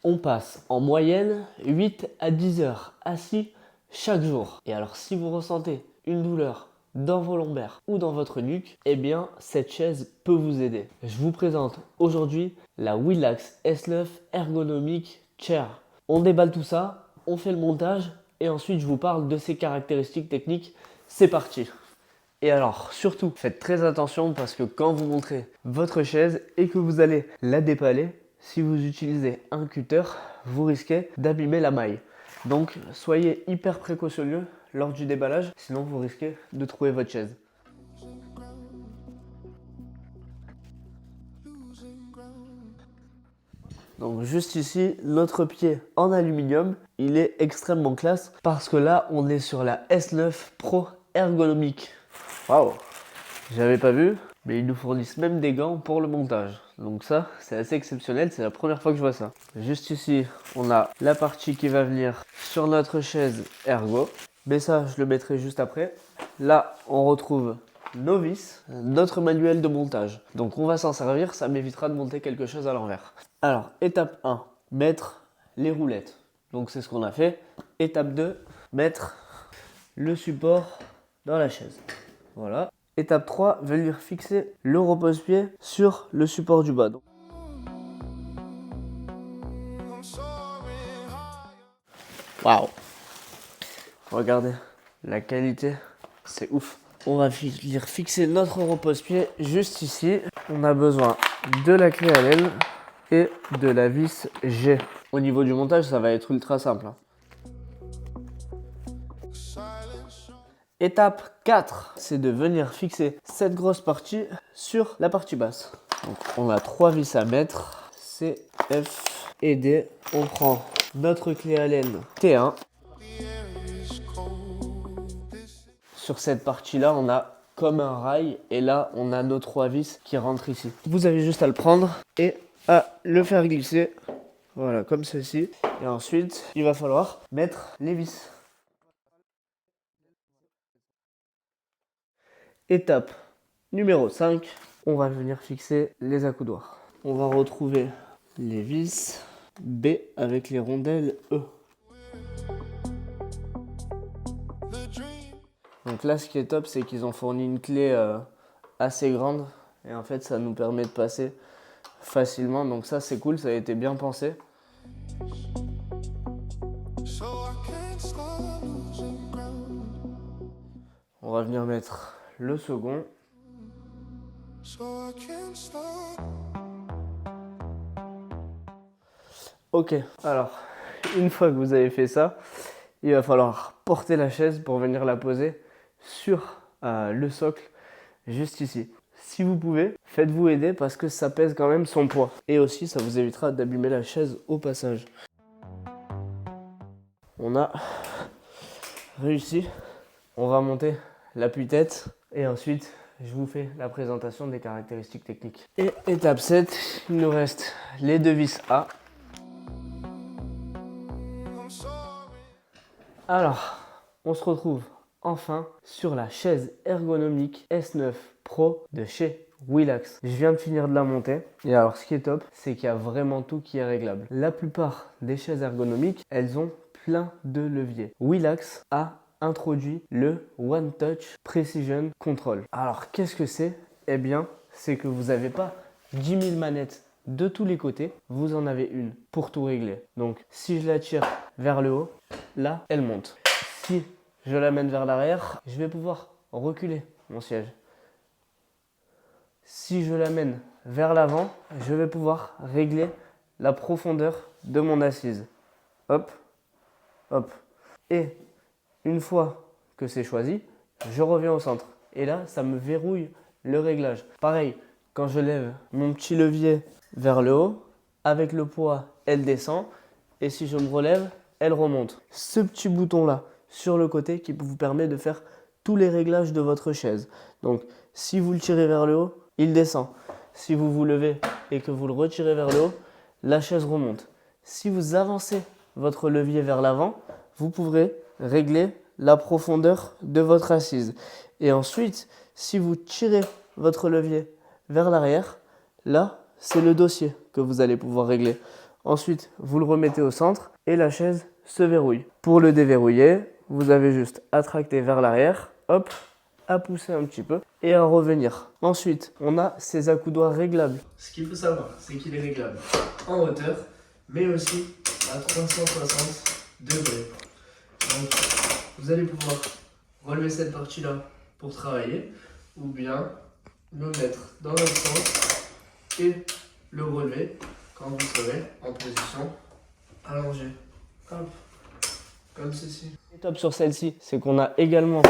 On passe en moyenne 8 à 10 heures assis chaque jour. Et alors si vous ressentez une douleur dans vos lombaires ou dans votre nuque, eh bien cette chaise peut vous aider. Je vous présente aujourd'hui la Willax S9 Ergonomic Chair. On déballe tout ça, on fait le montage et ensuite je vous parle de ses caractéristiques techniques. C'est parti! Et alors, surtout, faites très attention parce que quand vous montrez votre chaise et que vous allez la déballer, si vous utilisez un cutter, vous risquez d'abîmer la maille. Donc, soyez hyper précautionneux lors du déballage, sinon vous risquez de trouver votre chaise. Donc juste ici, notre pied en aluminium, il est extrêmement classe parce que là, on est sur la S9 Pro Ergonomic. Waouh! J'avais pas vu, mais ils nous fournissent même des gants pour le montage. Donc ça, c'est assez exceptionnel, c'est la première fois que je vois ça. Juste ici, on a la partie qui va venir sur notre chaise ergo. Mais ça, je le mettrai juste après. Là, on retrouve nos vis, notre manuel de montage. Donc on va s'en servir, ça m'évitera de monter quelque chose à l'envers. Alors, étape 1, mettre les roulettes. Donc c'est ce qu'on a fait. Étape 2, mettre le support dans la chaise. Voilà. Étape 3, venir fixer le repose-pied sur le support du bas. Waouh! Regardez, la qualité, c'est ouf. On va venir fixer notre repose-pied juste ici. On a besoin de la clé Allen et de la vis G. Au niveau du montage, ça va être ultra simple. Étape 4, c'est de venir fixer cette grosse partie sur la partie basse. Donc, on a 3 vis à mettre, C, F et D. On prend notre clé Allen T1. Sur cette partie-là, on a comme un rail et là, on a nos 3 vis qui rentrent ici. Vous avez juste à le prendre et à le faire glisser. Voilà, comme ceci. Et ensuite, il va falloir mettre les vis. Étape numéro 5, on va venir fixer les accoudoirs. On va retrouver les vis B avec les rondelles E. Donc là, ce qui est top, c'est qu'ils ont fourni une clé assez grande. Et en fait, ça nous permet de passer facilement. Donc ça, c'est cool, ça a été bien pensé. On va venir mettre le second. Ok, alors, une fois que vous avez fait ça, il va falloir porter la chaise pour venir la poser sur le socle, juste ici. Si vous pouvez, faites-vous aider parce que ça pèse quand même son poids. Et aussi, ça vous évitera d'abîmer la chaise au passage. On a réussi. On va monter l'appui-tête et ensuite, je vous fais la présentation des caractéristiques techniques. Et étape 7, il nous reste les 2 vis A. Alors, on se retrouve enfin sur la chaise ergonomique S9 Pro de chez Willax. Je viens de finir de la monter. Et alors, ce qui est top, c'est qu'il y a vraiment tout qui est réglable. La plupart des chaises ergonomiques, elles ont plein de leviers. Willax a introduit le One Touch Precision Control. Alors, qu'est-ce que c'est? Eh bien, c'est que vous n'avez pas 10 000 manettes de tous les côtés. Vous en avez une pour tout régler. Donc, si je la tire vers le haut, là, elle monte. Si je l'amène vers l'arrière, je vais pouvoir reculer mon siège. Si je l'amène vers l'avant, je vais pouvoir régler la profondeur de mon assise. Hop, hop. Et une fois que c'est choisi, je reviens au centre. Et là, ça me verrouille le réglage. Pareil, quand je lève mon petit levier vers le haut, avec le poids, elle descend. Et si je me relève, elle remonte. Ce petit bouton-là sur le côté qui vous permet de faire tous les réglages de votre chaise. Donc, si vous le tirez vers le haut, il descend. Si vous vous levez et que vous le retirez vers le haut, la chaise remonte. Si vous avancez votre levier vers l'avant, vous pourrez régler la profondeur de votre assise. Et ensuite, si vous tirez votre levier vers l'arrière, là, c'est le dossier que vous allez pouvoir régler. Ensuite, vous le remettez au centre et la chaise se verrouille. Pour le déverrouiller, vous avez juste à tracter vers l'arrière, hop, à pousser un petit peu et à revenir. Ensuite, on a ces accoudoirs réglables. Ce qu'il faut savoir, c'est qu'il est réglable en hauteur, mais aussi à 360 degrés. Donc, vous allez pouvoir relever cette partie-là pour travailler, ou bien le mettre dans l'autre sens et le relever quand vous serez en position allongée. Hop, comme ceci. Le top sur celle-ci, c'est qu'on a également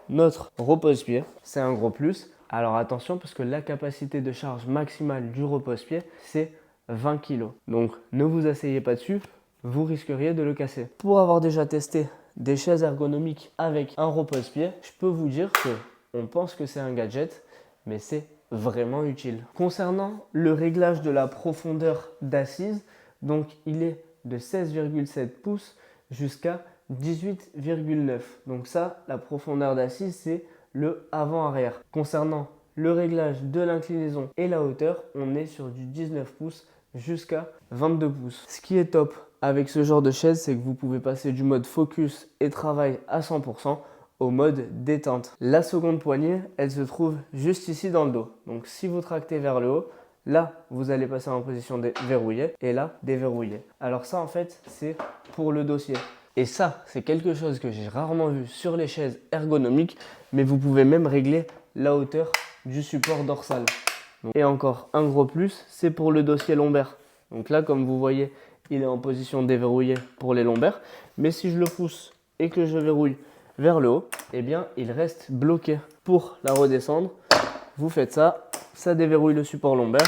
notre repose-pied. C'est un gros plus. Alors attention, parce que la capacité de charge maximale du repose-pied, c'est 20 kg. Donc ne vous asseyez pas dessus, vous risqueriez de le casser. Pour avoir déjà testé des chaises ergonomiques avec un repose-pied, je peux vous dire que on pense que c'est un gadget, mais c'est vraiment utile. Concernant le réglage de la profondeur d'assise, donc il est de 16,7 pouces jusqu'à 18,9. Donc ça, la profondeur d'assise, c'est le avant-arrière. Concernant le réglage de l'inclinaison et la hauteur, on est sur du 19 pouces jusqu'à 22 pouces. Ce qui est top avec ce genre de chaise, c'est que vous pouvez passer du mode focus et travail à 100% au mode détente. La seconde poignée, elle se trouve juste ici dans le dos. Donc si vous tractez vers le haut, là, vous allez passer en position verrouillée et là, déverrouillée. Alors ça, en fait, c'est pour le dossier. Et ça, c'est quelque chose que j'ai rarement vu sur les chaises ergonomiques, mais vous pouvez même régler la hauteur du support dorsal. Et encore un gros plus, c'est pour le dossier lombaire. Donc là, comme vous voyez, il est en position déverrouillée pour les lombaires. Mais si je le pousse et que je verrouille vers le haut, eh bien, il reste bloqué. Pour la redescendre, vous faites ça, ça déverrouille le support lombaire,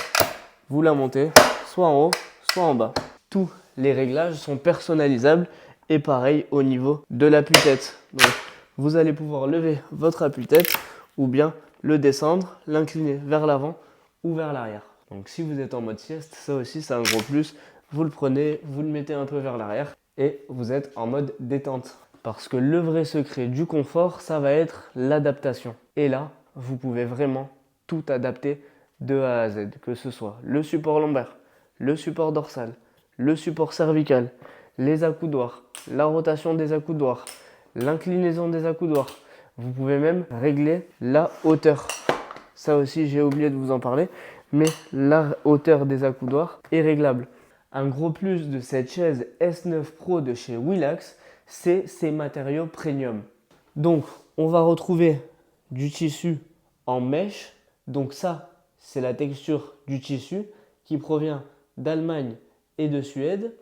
vous la montez soit en haut, soit en bas. Tous les réglages sont personnalisables et pareil au niveau de l'appui-tête. Donc, vous allez pouvoir lever votre appui-tête ou bien le descendre, l'incliner vers l'avant ou vers l'arrière. Donc si vous êtes en mode sieste, ça aussi c'est un gros plus. Vous le prenez, vous le mettez un peu vers l'arrière et vous êtes en mode détente. Parce que le vrai secret du confort, ça va être l'adaptation. Et là, vous pouvez vraiment tout adapter de A à Z. Que ce soit le support lombaire, le support dorsal, le support cervical, les accoudoirs, la rotation des accoudoirs, l'inclinaison des accoudoirs. Vous pouvez même régler la hauteur. Ça aussi, j'ai oublié de vous en parler, mais la hauteur des accoudoirs est réglable. Un gros plus de cette chaise S9 Pro de chez Willax, c'est ses matériaux premium. Donc, on va retrouver du tissu en mèche. Donc ça, c'est la texture du tissu qui provient d'Allemagne et de Suède.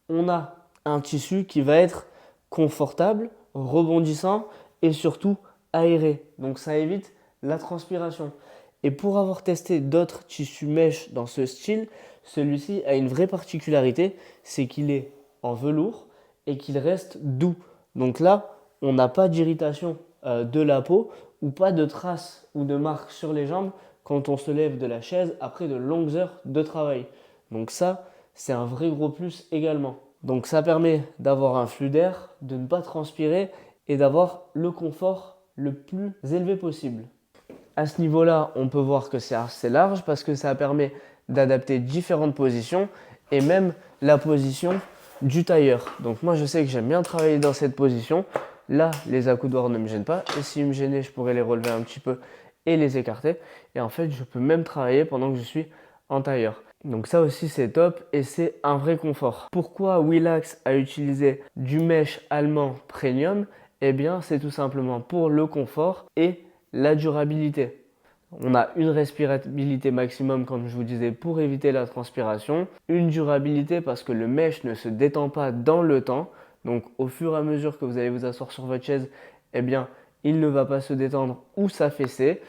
On a un tissu qui va être confortable, rebondissant et surtout aéré. Donc ça évite la transpiration. Et pour avoir testé d'autres tissus mèche dans ce style, celui-ci a une vraie particularité, c'est qu'il est en velours et qu'il reste doux. Donc là, on n'a pas d'irritation de la peau ou pas de traces ou de marques sur les jambes quand on se lève de la chaise après de longues heures de travail. Donc ça, c'est un vrai gros plus également. Donc ça permet d'avoir un flux d'air, de ne pas transpirer et d'avoir le confort le plus élevé possible. À ce niveau-là, on peut voir que c'est assez large parce que ça permet d'adapter différentes positions et même la position du tailleur. Donc moi, je sais que j'aime bien travailler dans cette position. Là, les accoudoirs ne me gênent pas et s'ils me gênaient, je pourrais les relever un petit peu et les écarter. Et en fait, je peux même travailler pendant que je suis en tailleur. Donc ça aussi, c'est top et c'est un vrai confort. Pourquoi Willax a utilisé du mesh allemand premium? Eh bien, c'est tout simplement pour le confort et la durabilité. On a une respirabilité maximum, comme je vous disais, pour éviter la transpiration. Une durabilité parce que le mesh ne se détend pas dans le temps. Donc au fur et à mesure que vous allez vous asseoir sur votre chaise, eh bien, il ne va pas se détendre ou s'affaisser.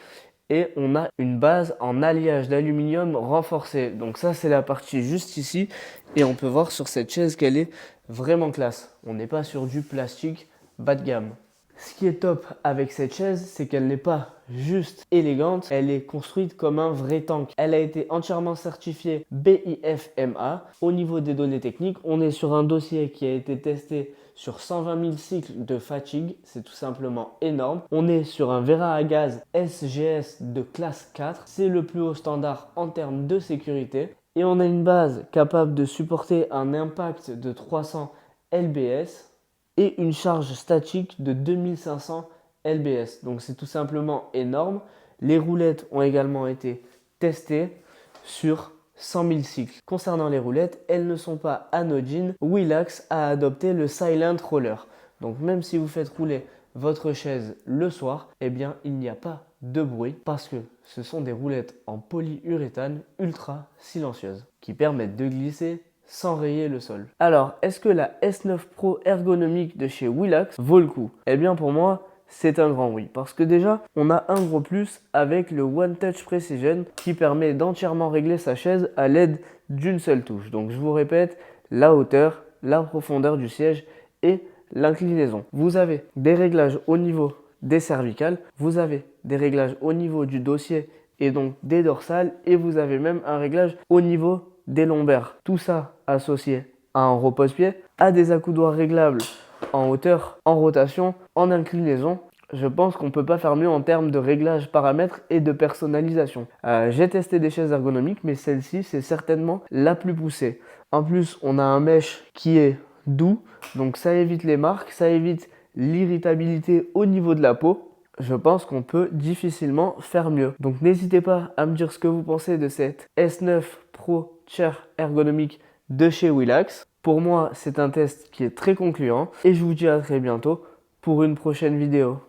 Et on a une base en alliage d'aluminium renforcé. Donc ça, c'est la partie juste ici. Et on peut voir sur cette chaise qu'elle est vraiment classe. On n'est pas sur du plastique bas de gamme. Ce qui est top avec cette chaise, c'est qu'elle n'est pas juste élégante, elle est construite comme un vrai tank. Elle a été entièrement certifiée BIFMA. Au niveau des données techniques, on est sur un dossier qui a été testé sur 120 000 cycles de fatigue, c'est tout simplement énorme. On est sur un Vera à gaz SGS de classe 4, c'est le plus haut standard en termes de sécurité. Et on a une base capable de supporter un impact de 300 lbs et une charge statique de 2500 lbs. Donc c'est tout simplement énorme. Les roulettes ont également été testées sur 100 000 cycles. Concernant les roulettes, elles ne sont pas anodines. Willax a adopté le Silent Roller. Donc même si vous faites rouler votre chaise le soir, eh bien il n'y a pas de bruit parce que ce sont des roulettes en polyuréthane ultra silencieuses qui permettent de glisser sans rayer le sol. Alors, est-ce que la S9 Pro ergonomique de chez Willax vaut le coup? Eh bien pour moi, c'est un grand oui, parce que déjà, on a un gros plus avec le One Touch Precision qui permet d'entièrement régler sa chaise à l'aide d'une seule touche. Donc je vous répète, la hauteur, la profondeur du siège et l'inclinaison. Vous avez des réglages au niveau des cervicales, vous avez des réglages au niveau du dossier et donc des dorsales, et vous avez même un réglage au niveau des lombaires. Tout ça associé à un repose-pied, à des accoudoirs réglables en hauteur, en rotation, en inclinaison. Je pense qu'on ne peut pas faire mieux en termes de réglage paramètres et de personnalisation. J'ai testé des chaises ergonomiques, mais celle-ci, c'est certainement la plus poussée. En plus, on a un mesh qui est doux, donc ça évite les marques, ça évite l'irritabilité au niveau de la peau. Je pense qu'on peut difficilement faire mieux. Donc n'hésitez pas à me dire ce que vous pensez de cette S9 Pro Chair ergonomique de chez Willax. Pour moi, c'est un test qui est très concluant et je vous dis à très bientôt pour une prochaine vidéo.